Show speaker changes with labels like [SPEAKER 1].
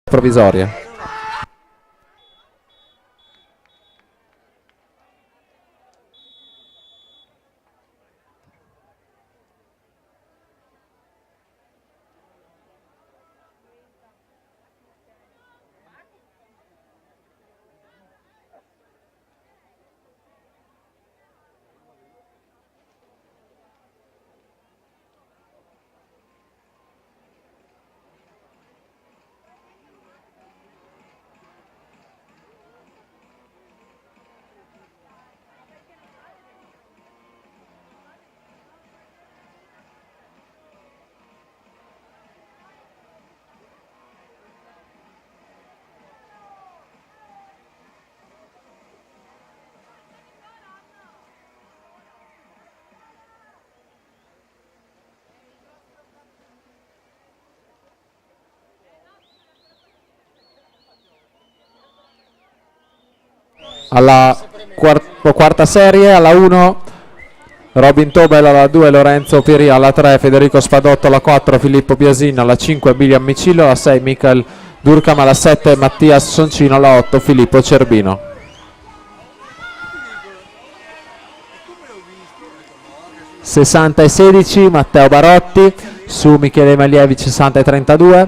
[SPEAKER 1] provvisorie. Alla quarta serie, alla 1 Robin Tobel, alla 2 Lorenzo Piri, alla 3 Federico Spadotto, alla 4 Filippo Biasin, alla 5 Bilian Micillo, alla 6 Michael Durkam, alla 7 Mattias Soncino, alla 8 Filippo Cerbino. (60 e 16) Matteo Barotti su Michele Malievic, 60 e 32.